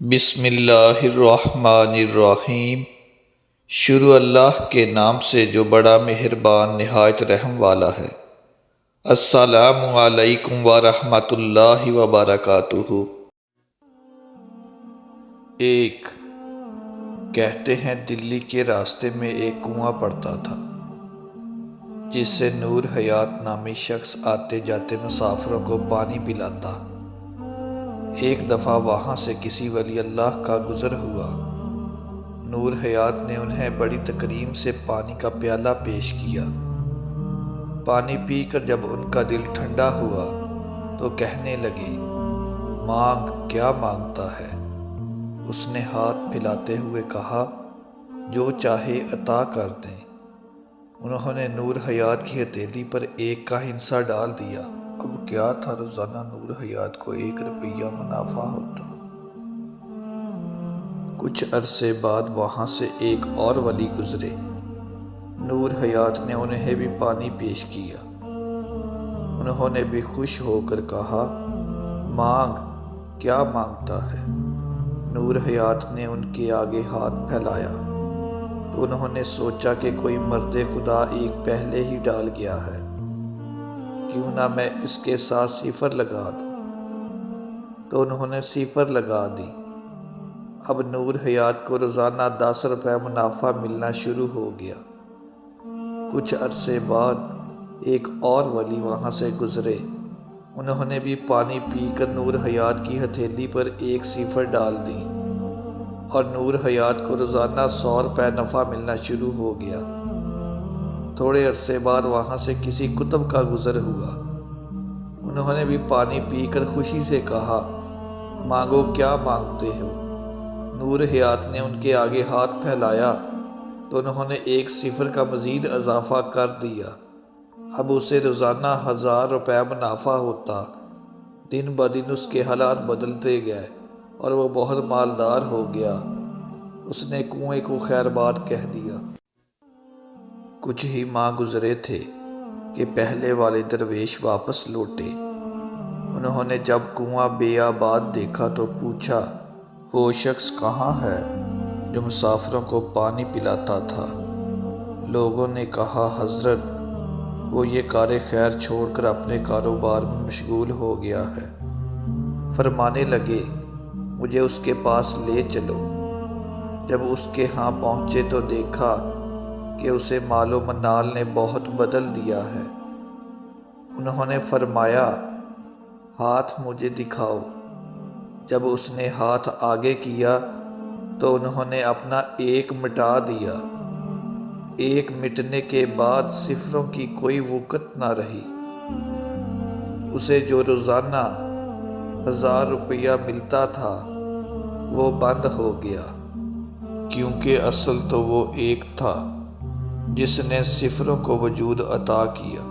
بسم اللہ الرحمن الرحیم۔ شروع اللہ کے نام سے جو بڑا مہربان نہایت رحم والا ہے۔ السلام علیکم ورحمۃ اللہ وبرکاتہ۔ ایک کہتے ہیں دلی کے راستے میں ایک کنواں پڑتا تھا جس سے نور حیات نامی شخص آتے جاتے مسافروں کو پانی پلاتا۔ ایک دفعہ وہاں سے کسی ولی اللہ کا گزر ہوا۔ نور حیات نے انہیں بڑی تکریم سے پانی کا پیالہ پیش کیا۔ پانی پی کر جب ان کا دل ٹھنڈا ہوا تو کہنے لگے، مانگ، کیا مانگتا ہے؟ اس نے ہاتھ پھیلاتے ہوئے کہا، جو چاہے عطا کر دیں۔ انہوں نے نور حیات کی ہتھیلی پر ایک کا ہنسا ڈال دیا۔ اب کیا تھا، روزانہ نور حیات کو 1 روپیہ منافع ہوتا۔ کچھ عرصے بعد وہاں سے ایک اور ولی گزرے۔ نور حیات نے انہیں بھی پانی پیش کیا۔ انہوں نے بھی خوش ہو کر کہا، مانگ، کیا مانگتا ہے؟ نور حیات نے ان کے آگے ہاتھ پھیلایا تو انہوں نے سوچا کہ کوئی مرد خدا ایک پہلے ہی ڈال گیا ہے، کیوں نہ میں اس کے ساتھ 0 لگا دوں؟ تو انہوں نے 0 لگا دی۔ اب نور حیات کو روزانہ 10 روپے منافع ملنا شروع ہو گیا۔ کچھ عرصے بعد ایک اور ولی وہاں سے گزرے۔ انہوں نے بھی پانی پی کر نور حیات کی ہتھیلی پر 1 0 ڈال دی اور نور حیات کو روزانہ 100 روپے نفع ملنا شروع ہو گیا۔ تھوڑے عرصے بعد وہاں سے کسی کتب کا گزر ہوا۔ انہوں نے بھی پانی پی کر خوشی سے کہا، مانگو، کیا مانگتے ہو؟ نور حیات نے ان کے آگے ہاتھ پھیلایا تو انہوں نے 1 0 کا مزید اضافہ کر دیا۔ اب اسے روزانہ 1000 روپے منافع ہوتا۔ دن بدن اس کے حالات بدلتے گئے اور وہ بہت مالدار ہو گیا۔ اس نے کنویں کو خیر باد کہہ دیا۔ کچھ ہی ماہ گزرے تھے کہ پہلے والے درویش واپس لوٹے۔ انہوں نے جب کنواں بے آباد دیکھا تو پوچھا، وہ شخص کہاں ہے جو مسافروں کو پانی پلاتا تھا؟ لوگوں نے کہا، حضرت، وہ یہ کار خیر چھوڑ کر اپنے کاروبار میں مشغول ہو گیا ہے۔ فرمانے لگے، مجھے اس کے پاس لے چلو۔ جب اس کے ہاں پہنچے تو دیکھا کہ اسے مال و منال نے بہت بدل دیا ہے۔ انہوں نے فرمایا، ہاتھ مجھے دکھاؤ۔ جب اس نے ہاتھ آگے کیا تو انہوں نے اپنا 1 مٹا دیا۔ 1 مٹنے کے بعد 0 کی کوئی وقت نہ رہی۔ اسے جو روزانہ 1000 روپیہ ملتا تھا وہ بند ہو گیا، کیونکہ اصل تو وہ 1 تھا جس نے 0 کو وجود عطا کیا۔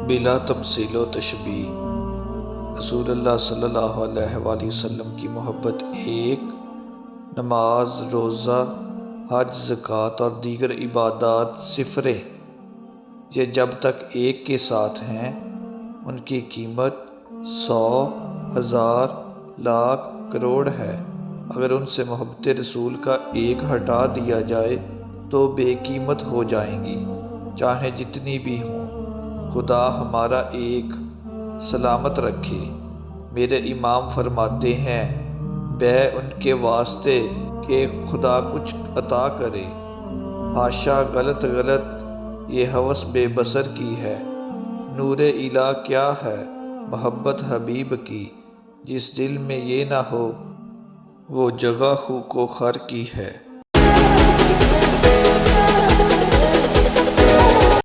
بلا تمثیل و تشبیہ، رسول اللہ صلی اللہ علیہ وآلہ وسلم کی محبت 1، نماز، روزہ، حج، زکوٰۃ اور دیگر عبادات 0۔ یہ جب تک 1 کے ساتھ ہیں ان کی قیمت 100، 1000، لاکھ، کروڑ ہے۔ اگر ان سے محبت رسول کا 1 ہٹا دیا جائے تو بے قیمت ہو جائیں گی، چاہے جتنی بھی ہوں۔ خدا ہمارا 1 سلامت رکھے۔ میرے امام فرماتے ہیں، بے ان کے واسطے کہ خدا کچھ عطا کرے۔ حاشا، غلط، یہ ہوس بے بصر کی ہے۔ نور الہ کیا ہے؟ محبت حبیب کی۔ جس دل میں یہ نہ ہو وہ جگہ خو کو خر کی ہے۔